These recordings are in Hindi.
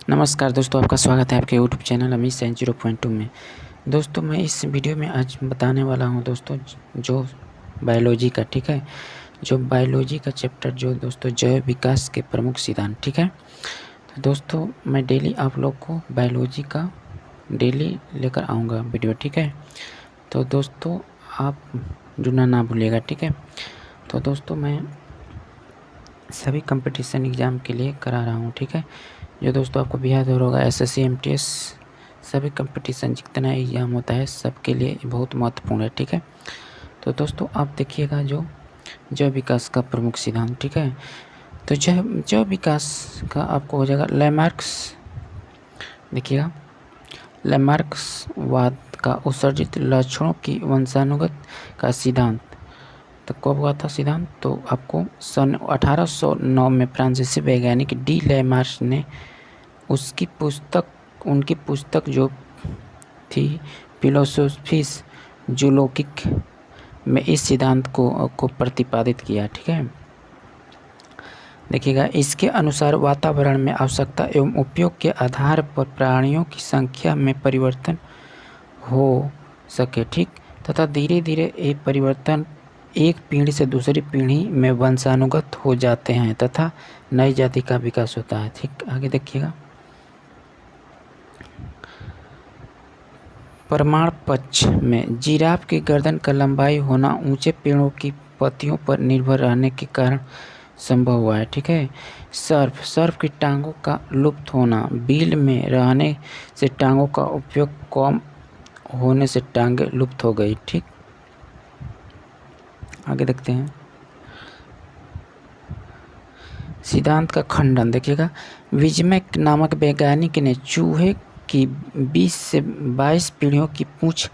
नमस्कार दोस्तों, आपका स्वागत है आपके यूट्यूब चैनल अमित साइंस 0.2 में। दोस्तों मैं इस वीडियो में आज बताने वाला हूं दोस्तों जो बायोलॉजी का, ठीक है, जो बायोलॉजी का चैप्टर जो दोस्तों जैव विकास के प्रमुख सिद्धांत, ठीक है। तो दोस्तों मैं डेली आप लोग को बायोलॉजी का डेली लेकर आऊँगा वीडियो, ठीक है। तो दोस्तों आप जुड़ना ना भूलिएगा, ठीक है। तो दोस्तों मैं सभी कंपटीशन एग्ज़ाम के लिए करा रहा हूँ, ठीक है। जो दोस्तों आपको भी याद होगा SSC MTS सभी कंपटीशन जितना एग्ज़ाम होता है सबके लिए बहुत महत्वपूर्ण है, ठीक है। तो दोस्तों आप देखिएगा जो जैव विकास का प्रमुख सिद्धांत, ठीक है। तो जैव विकास का आपको हो जाएगा लैमार्क्स, देखिएगा लैमार्क्सवाद का उत्सर्जित लक्षणों की वंशानुगत का सिद्धांत। तो कब हुआ था सिद्धांत? तो आपको सन 1809 में फ्रांसीसी वैज्ञानिक डी लैमार्क ने उनकी पुस्तक जो थी फिलोसोफिस जूलॉजिक में इस सिद्धांत को प्रतिपादित किया, ठीक है। देखिएगा इसके अनुसार वातावरण में आवश्यकता एवं उपयोग के आधार पर प्राणियों की संख्या में परिवर्तन हो सके, ठीक, तथा धीरे धीरे ये परिवर्तन एक पीढ़ी से दूसरी पीढ़ी में वंशानुगत हो जाते हैं तथा नई जाति का विकास होता है, ठीक। आगे देखिएगा प्रमाण पक्ष में जिराफ की गर्दन का लंबाई होना ऊंचे पेड़ों की पत्तियों पर निर्भर रहने के कारण संभव हुआ है, ठीक है। सर्प की टांगों का लुप्त होना, बिल में रहने से टांगों का उपयोग कम होने से टांगें लुप्त हो गई, ठीक। आगे देखते हैं सिद्धांत का खंडन। देखिएगा विजमैक नामक वैज्ञानिक ने चूहे की 20 से 22 पीढ़ियों की पूंछ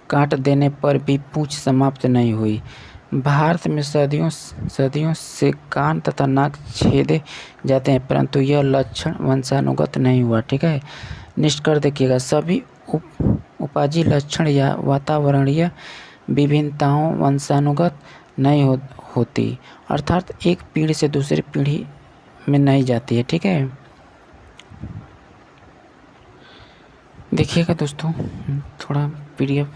काट देने पर भी पूंछ समाप्त नहीं हुई। भारत में सदियों से कान तथा नाक छेदे जाते हैं परंतु यह लक्षण वंशानुगत नहीं हुआ, ठीक है। निष्कर्ष देखिएगा सभी उपाजी लक्षण या वातावरणीय विभिन्नताओं वंशानुगत नहीं होती, अर्थात एक पीढ़ी से दूसरी पीढ़ी में नहीं जाती है, ठीक है। देखिएगा दोस्तों थोड़ा PDF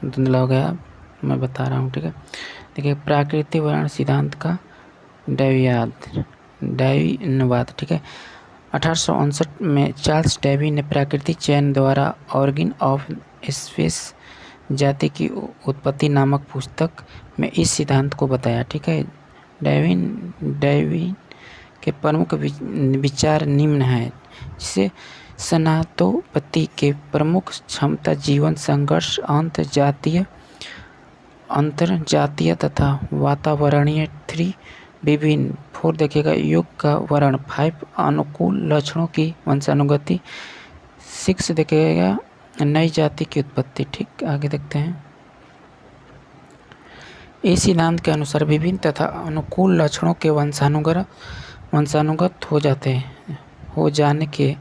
धुंधला हो गया, मैं बता रहा हूँ, ठीक है। देखिए प्राकृतिक वर्ण सिद्धांत का डार्विनवाद, ठीक है। 1859 में चार्ल्स डार्विन ने प्राकृतिक चयन द्वारा ऑर्गन ऑफ स्पीशीज जाति की उत्पत्ति नामक पुस्तक में इस सिद्धांत को बताया, ठीक है। डार्विन के प्रमुख विचार निम्न है, जिसे स्नातोपत्ति के प्रमुख क्षमता जीवन संघर्ष अंतरजातीय तथा वातावरणीय 3 विभिन्न 4 देखिएगा युग का वर्ण 5 अनुकूल लक्षणों की वंशानुगति 6 देखिएगा नई जाति की उत्पत्ति, ठीक। आगे देखते हैं इस सिद्धांत के अनुसार विभिन्न तथा अनुकूल लक्षणों के वंशानुगत हो जाने के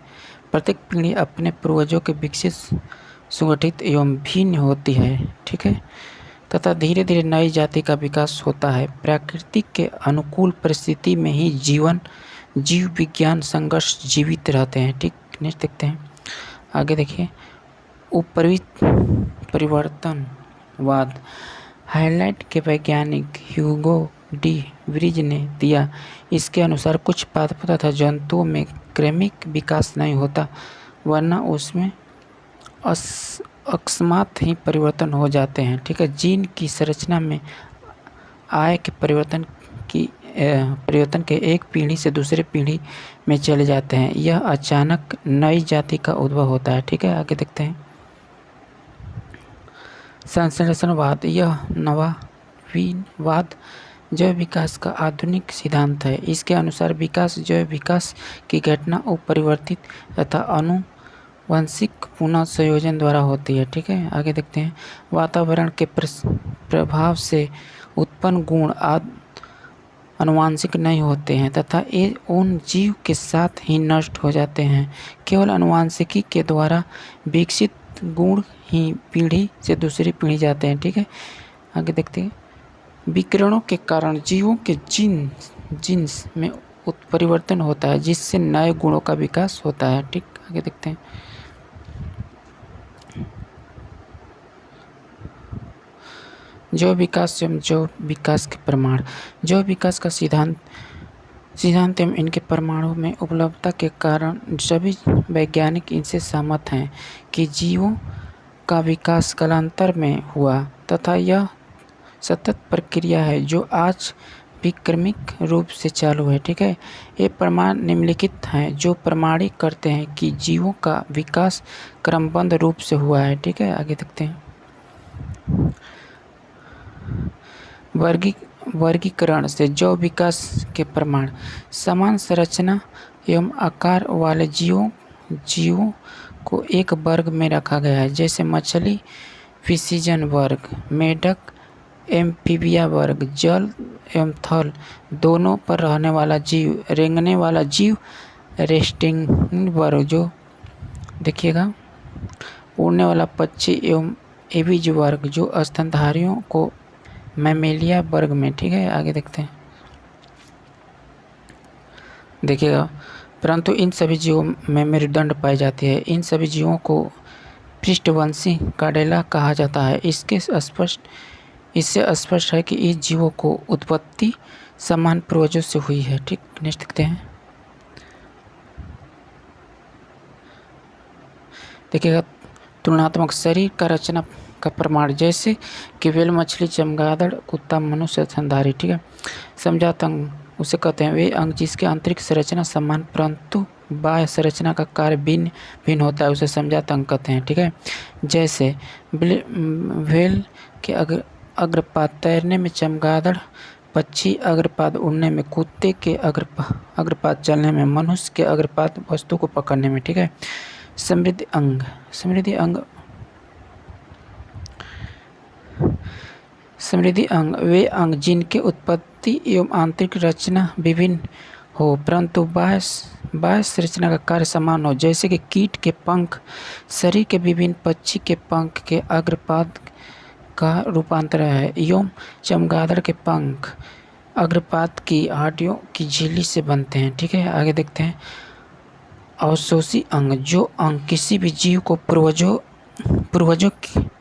प्रत्येक पीढ़ी अपने पूर्वजों के विकसित सुगठित एवं भिन्न होती है, ठीक है, तथा धीरे धीरे नई जाति का विकास होता है। प्रकृति के अनुकूल परिस्थिति में ही जीव विज्ञान संघर्ष जीवित रहते हैं, ठीक। नेक्स्ट देखते हैं आगे देखिए उपरित परिवर्तनवाद हाईलाइट के वैज्ञानिक ह्यूगो डी व्रीज ने दिया। इसके अनुसार कुछ पादपों तथा जंतुओं में क्रमिक विकास नहीं होता वरना उसमें अकस्मात ही परिवर्तन हो जाते हैं, ठीक है। जीन की संरचना में आय के परिवर्तन के एक पीढ़ी से दूसरी पीढ़ी में चले जाते हैं। यह अचानक नई जाति का उद्भव होता है, ठीक है। आगे देखते हैं संश्लेषणवाद। यह नवीनवाद जैव विकास का आधुनिक सिद्धांत है। इसके अनुसार जैव विकास की घटना अपरिवर्तित तथा आनुवंशिक पुनः संयोजन द्वारा होती है, ठीक है। आगे देखते हैं वातावरण के प्रभाव से उत्पन्न गुण आनुवंशिक नहीं होते हैं तथा ये उन जीव के साथ ही नष्ट हो जाते हैं। केवल आनुवंशिकी के द्वारा विकसित गुण ही पीढ़ी से दूसरी पीढ़ी जाते हैं, ठीक है। आगे देखते हैं विकिरणों के कारण जीवों के जीन्स में उत्परिवर्तन होता है जिससे नए गुणों का विकास होता है, ठीक। आगे देखते हैं। जो विकास एवं जो विकास के प्रमाण। जो विकास का सिद्धांत एवं इनके प्रमाणों में उपलब्धता के कारण सभी वैज्ञानिक इनसे सहमत हैं कि जीवों का विकास कालांतर में हुआ तथा यह सतत प्रक्रिया है जो आज भी क्रमिक रूप से चालू है। ठीक है, ये प्रमाण निम्नलिखित हैं जो प्रमाणित करते हैं कि जीवों का विकास क्रमबद्ध रूप से हुआ है। ठीक है, आगे देखते हैं। वर्गीकरण से जैव विकास के प्रमाण। समान संरचना एवं आकार वाले जीवों को एक वर्ग में रखा गया है, जैसे मछली फिशिजन वर्ग, मेढक एम्फीबिया वर्ग, जल एवं थल दोनों पर रहने वाला जीव, रेंगने वाला जीव रेस्टिंग वर्ग, जो देखिएगा उड़ने वाला पक्षी एवं एविज वर्ग, जो स्तनधारियों को मैमेलिया वर्ग में। ठीक है, आगे देखते हैं। देखिएगा, परंतु इन सभी जीवों में मेरुदंड पाई जाती है। इन सभी जीवों को पृष्ठवंशी कार्डेला कहा जाता है। इससे स्पष्ट है कि इस जीवों को उत्पत्ति समान पूर्वजों से हुई है। ठीक, नेक्स्ट देखते हैं। देखिएगा, तुलनात्मक शरीर का रचना का प्रमाण, जैसे कि व्हेल, मछली, चमगादड़, कुत्ता, मनुष्य, स्तनधारी। ठीक है, समझाता अंग उसे कहते हैं वे अंग जिसके आंतरिक संरचना समान परंतु बाह्य संरचना का कार्य भिन्न भिन्न होता है, उसे समझाता अंग कहते हैं। ठीक है, जैसे व्हेल के अग्रपाद तैरने में, चमगादड़ पक्षी अग्रपाद उड़ने में, कुत्ते के अग्रपाद चलने में, मनुष्य के अग्रपाद वस्तु को पकड़ने में। ठीक है, समृद्धि अंग वे अंग जिनके उत्पत्ति एवं आंतरिक रचना विभिन्न हो परंतु बाह्य संरचना का कार्य समान हो, जैसे कि कीट के पंख शरीर के विभिन्न, पक्षी के पंख के अग्रपाद का रूपांतर है, एवं चमगादड़ के पंख अग्रपाद की हड्डियों की झिल्ली से बनते हैं। ठीक है, आगे देखते हैं। अवशोषी अंग, जो अंग किसी भी जीव को पूर्वजों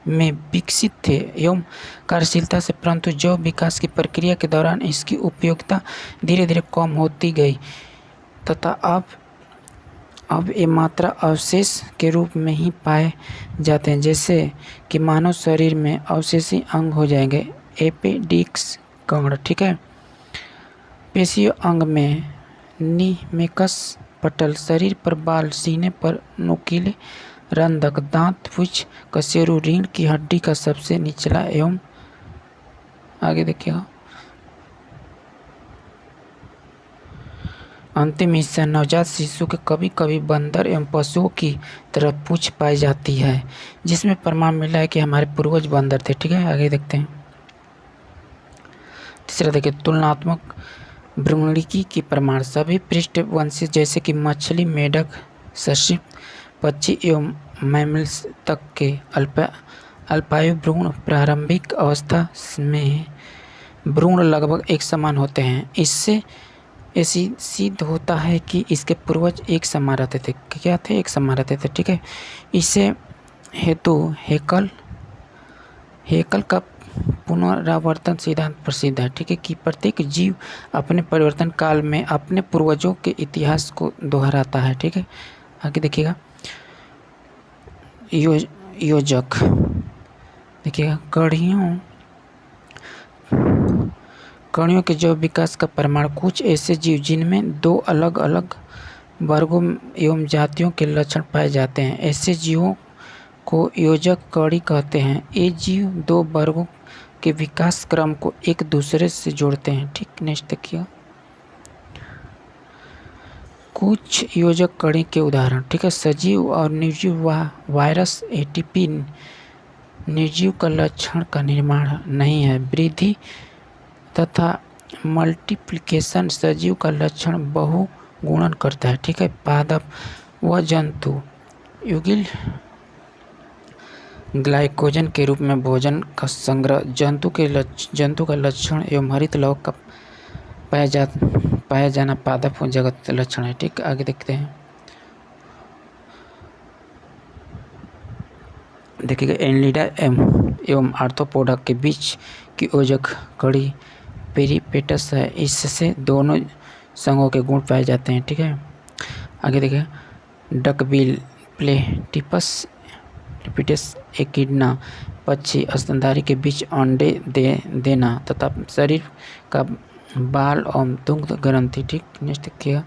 में विकसित थे एवं कार्यशीलता से, परंतु जैव विकास की प्रक्रिया के दौरान इसकी उपयोगिता धीरे धीरे कम होती गई तथा अब ये मात्रा अवशेष के रूप में ही पाए जाते हैं, जैसे कि मानव शरीर में अवशेषी अंग हो जाएंगे एपेंडिक्स कर्ण। ठीक है, पेशियों अंग में निमेकस पटल, शरीर पर बाल, सीने पर नुकीले रंध्र, दांत, पूंछ, कशेरू, रीढ़ की हड्डी का सबसे निचला एवं आगे देखिएगा अंतिम हिस्सा नवजात शिशु के कभी कभी बंदर एवं पशुओं की तरह पूंछ पाई जाती है, जिसमें प्रमाण मिला है कि हमारे पूर्वज बंदर थे। ठीक है, आगे देखते हैं। तीसरा देखिए, तुलनात्मक भ्रूणिकी की प्रमाण। सभी पृष्ठवंशी जैसे कि मछली, मेढक, सरीसृप, पक्षी एवं मैमल्स तक के अल्पायु भ्रूण प्रारंभिक अवस्था में भ्रूण लगभग एक समान होते हैं। इससे ऐसी सिद्ध होता है कि इसके पूर्वज एक समान रहते थे। क्या थे? एक समान रहते थे। ठीक है, इसे हेतु हेकल का पुनरावर्तन सिद्धांत प्रसिद्ध है। ठीक है, कि प्रत्येक जीव अपने परिवर्तन काल में अपने पूर्वजों के इतिहास को दोहराता है। ठीक है, आगे देखिएगा। योजक देखिएगा, कणियों के जैव विकास का प्रमाण। कुछ ऐसे जीव जिनमें दो अलग अलग वर्गों एवं जातियों के लक्षण पाए जाते हैं, ऐसे जीवों को योजक कणी कहते हैं। ये जीव दो वर्गों के विकास क्रम को एक दूसरे से जोड़ते हैं। ठीक, नेक्स्ट देखिए कुछ योजक कणी के उदाहरण। ठीक है, सजीव और निर्जीव वायरस एटीपी निर्जीव का लक्षण का निर्माण नहीं है। वृद्धि तथा मल्टीप्लिकेशन सजीव का लक्षण बहुगुणन करता है। ठीक है, पादप व जंतु युगिल ग्लाइकोजन के रूप में भोजन का संग्रह जंतु का लक्षण एवं हरित लौह का पाया जाना पादप जगत लक्षण है। ठीक, आगे देखते हैं। देखिएगा एनलिडा एवं आर्थ्रोपोडा के बीच की योजक कड़ी पेरिपेटस है, इससे दोनों संघों के गुण पाए जाते हैं। ठीक है, आगे देखिए डकबिल प्लेटिपस रिपिटस एकिडना पक्षी स्तनधारी के बीच अंडे देना तथा शरीर का बाल एवं दुग्ध ग्रंथि। ठीक, नेक्स्ट क्या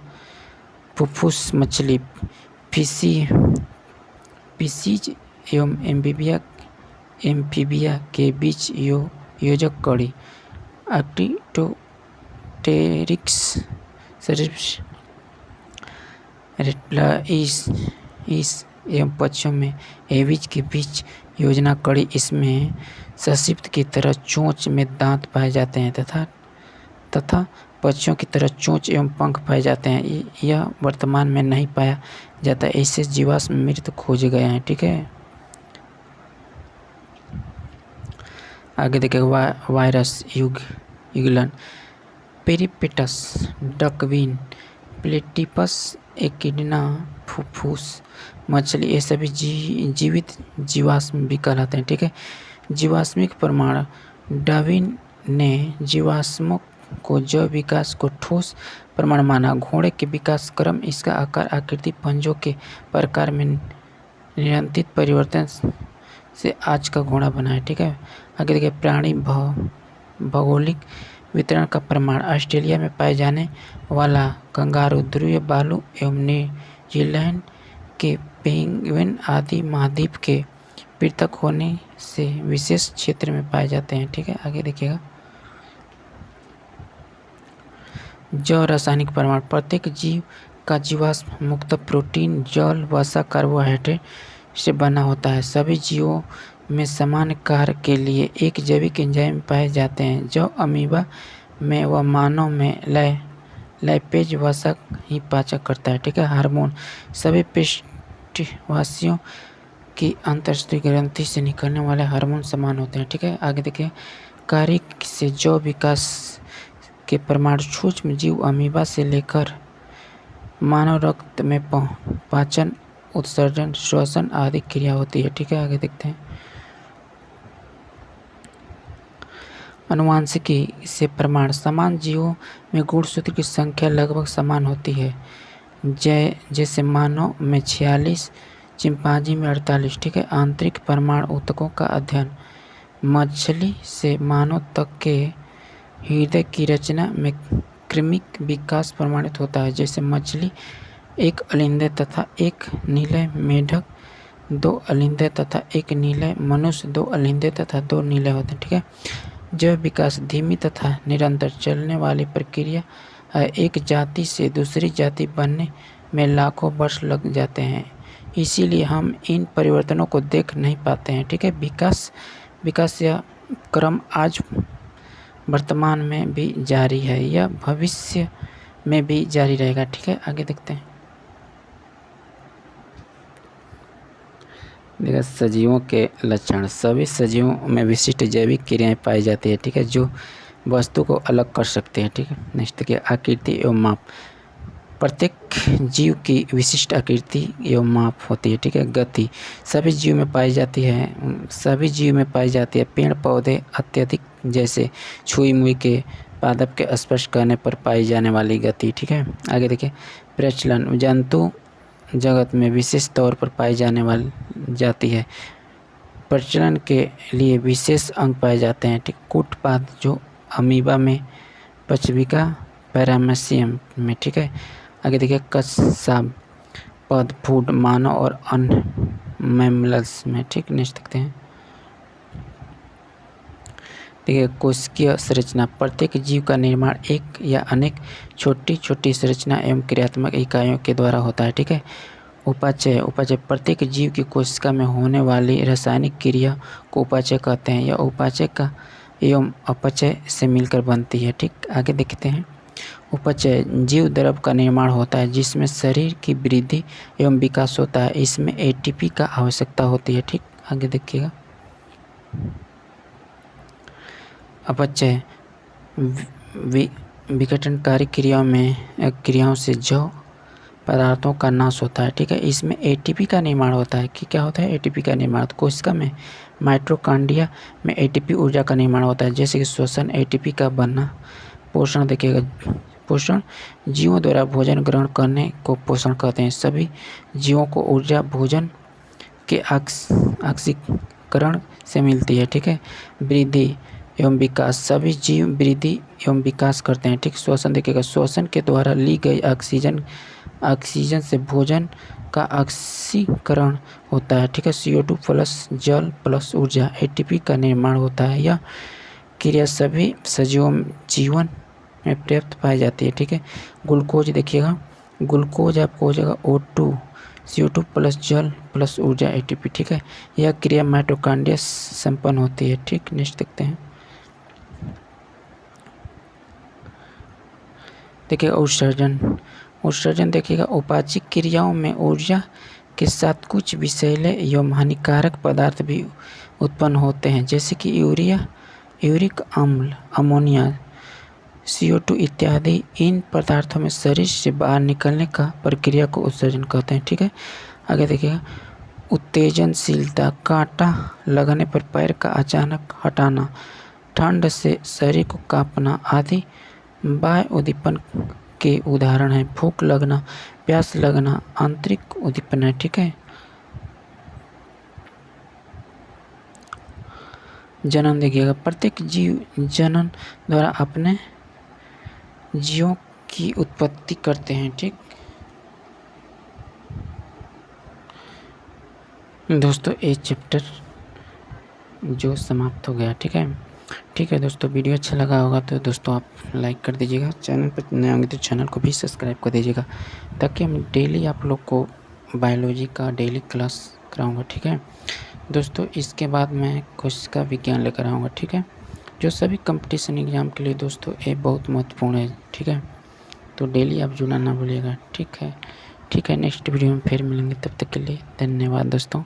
फुफ्फुस मछली फिशीज एवं एम्फीबिया के बीच योजक कड़ी आर्क्टिटोटेरिक्स सर्पिस रेप्टाइल्स एवं पक्षियों में एविज के बीच योजना कड़ी, इसमें सशिप्त की तरह चोंच में दांत पाए जाते हैं तथा पक्षियों की तरह चोंच एवं पंख पाए जाते हैं। यह वर्तमान में नहीं पाया जाता, ऐसे जीवाश्म मृत खोजे गए हैं। ठीक है, आगे देखिए वायरस युगलन पेरिपेटस डकविन प्लेटिपस एकिडना फुफ्फुस मछली, ये सभी जीवित जीवाश्म भी कहलाते हैं। ठीक है, जीवाश्मिक प्रमाण डार्विन ने जीवाश्मों को जैव विकास को ठोस प्रमाण माना। घोड़े के विकास क्रम, इसका आकार, आकृति, पंजों के प्रकार में निरंतर परिवर्तन से आज का घोड़ा बना है। ठीक है, आगे देखिए प्राणी भौगोलिक वितरण का प्रमाण ऑस्ट्रेलिया में पाए जाने वाला कंगारू ध्रुवीय भालू एवं न्यूजीलैंड के पेंगुइन आदि महाद्वीप के पृथक होने से विशेष क्षेत्र में पाए जाते हैं। ठीक है, आगे देखिएगा जैव रासायनिक प्रमाण प्रत्येक जीव का जीवाश्म मुक्त प्रोटीन, जल, वसा, कार्बोहाइड्रेट से बना होता है। सभी जीवों में समान कार्य के लिए एक जैविक एंजाइम पाए जाते हैं जो अमीबा में व मानव में लाइपेज वसा ही पाचक करता है। ठीक है, हार्मोन सभी पृष्ठवासियों की अंतःस्थित ग्रंथि से निकलने वाले हार्मोन समान होते हैं। ठीक है, आगे देखिए कार्य से जैव विकास के प्रमाण सूक्ष्म जीव अमीबा से लेकर मानव रक्त में पाचन, उत्सर्जन, श्वसन आदि क्रिया होती है। ठीक है, आगे देखते हैं आनुवंशिकी से प्रमाण समान जीवों में गुणसूत्र की संख्या लगभग समान होती है, जैसे मानव में 46, चिंपांजी में 48। ठीक है, आंतरिक प्रमाण ऊतकों का अध्ययन मछली से मानव तक के हृदय की रचना में कृमिक विकास प्रमाणित होता है, जैसे मछली एक अलिंद तथा एक नीलय, मेढक 2 अलिंद तथा एक नीलय, मनुष्य 2 अलिंद तथा 2 नीलय होते हैं। ठीक है, जैव विकास धीमी तथा निरंतर चलने वाली प्रक्रिया है। एक जाति से दूसरी जाति बनने में लाखों वर्ष लग जाते हैं, इसीलिए हम इन परिवर्तनों को देख नहीं पाते हैं। ठीक है, विकास यह क्रम आज वर्तमान में भी जारी है, यह भविष्य में भी जारी रहेगा। ठीक है, आगे देखते हैं देखिए सजीवों के लक्षण। सभी सजीवों में विशिष्ट जैविक क्रियाएं पाई जाती है। ठीक है, जो वस्तु को अलग कर सकते हैं। ठीक है, नेक्स्ट देखिए आकृति एवं माप। प्रत्येक जीव की विशिष्ट आकृति एवं माप होती है। ठीक है, गति सभी जीव में पाई जाती है। पेड़ पौधे अत्यधिक जैसे छुई मुई के पादप के स्पर्श करने पर पाई जाने वाली गति। ठीक है, आगे देखिए प्रचलन जंतु जगत में विशेष तौर पर पाई जाती है। प्रचलन के लिए विशेष अंग पाए जाते हैं। ठीक, कूटपाद जो अमीबा में, पचविका पैरामेसियम में। ठीक है, आगे देखिए कसाब पद फूड मानव और अन्य मैमल्स में। ठीक, नेक्स्ट देखते हैं देखिए कोशिकीय संरचना। प्रत्येक जीव का निर्माण एक या अनेक छोटी छोटी संरचना एवं क्रियात्मक इकाइयों के द्वारा होता है। ठीक है, उपाचय प्रत्येक जीव की कोशिका में होने वाली रासायनिक क्रिया को उपाचय कहते हैं। यह उपाचय का एवं अपचय से मिलकर बनती है। ठीक, आगे देखते हैं उपचय जीव द्रव का निर्माण होता है जिसमें शरीर की वृद्धि एवं विकास होता है। इसमें एटीपी का आवश्यकता होती है। ठीक, आगे देखिएगा अपचय विघटनकारी क्रियाओं से जौ पदार्थों का नाश होता है, ठीक है। इसमें एटीपी का निर्माण होता है कि क्या होता है, एटीपी का निर्माण। कोशिका में माइटोकॉन्ड्रिया में एटीपी ऊर्जा का निर्माण होता है, जैसे कि श्वसन, एटीपी का बनना। पोषण देखिएगा, पोषण जीवों द्वारा भोजन ग्रहण करने को पोषण कहते हैं। सभी जीवों को ऊर्जा भोजन के ऑक्सीकरण से मिलती है, ठीक है। वृद्धि एवं विकास, सभी जीव वृद्धि एवं विकास करते हैं, ठीक। श्वसन देखिएगा, श्वसन के द्वारा ली गई ऑक्सीजन से भोजन का ऑक्सीकरण होता है, ठीक है। CO2 प्लस जल प्लस ऊर्जा एटीपी का निर्माण होता है। यह क्रिया सभी सजीवों जीवन में पर्याप्त पाई जाती है, ठीक है। ग्लूकोज देखिएगा, ग्लूकोज आपको हो जाएगा O2 CO2 प्लस जल प्लस ऊर्जा एटीपी, ठीक है। यह क्रिया माइटोकॉन्ड्रिया संपन्न होती है, ठीक। नेक्स्ट देखते हैं, देखिएगा उत्सर्जन देखिएगा, उपापचय क्रियाओं में ऊर्जा के साथ कुछ विषैले एवं हानिकारक पदार्थ भी उत्पन्न होते हैं, जैसे कि यूरिक अम्ल, अमोनिया, CO2 इत्यादि। इन पदार्थों में शरीर से बाहर निकलने का प्रक्रिया को उत्सर्जन कहते हैं, ठीक है। आगे देखिएगा, उत्तेजनशीलता, कांटा लगने पर पैर का अचानक हटाना, ठंड से शरीर को कांपना आदि बाह्य उद्दीपन के उदाहरण हैं। भूख लगना, प्यास लगना आंतरिक उद्दीपन है, ठीक है। जनन देखिएगा, प्रत्येक जीव जनन द्वारा अपने जीवों की उत्पत्ति करते हैं, ठीक। दोस्तों ये चैप्टर जो समाप्त हो गया, ठीक है। ठीक है दोस्तों, वीडियो अच्छा लगा होगा तो दोस्तों आप लाइक कर दीजिएगा। चैनल पर नए होंगे तो चैनल को भी सब्सक्राइब कर दीजिएगा, ताकि हम डेली आप लोग को बायोलॉजी का डेली क्लास कराऊंगा, ठीक है दोस्तों। इसके बाद मैं कोशिका विज्ञान लेकर आऊँगा, ठीक है, जो सभी कंपटीशन एग्ज़ाम के लिए दोस्तों ये बहुत महत्वपूर्ण है, ठीक है। तो डेली आप जुड़ना ना भूलिएगा, ठीक है। नेक्स्ट वीडियो में फिर मिलेंगे, तब तक के लिए धन्यवाद दोस्तों।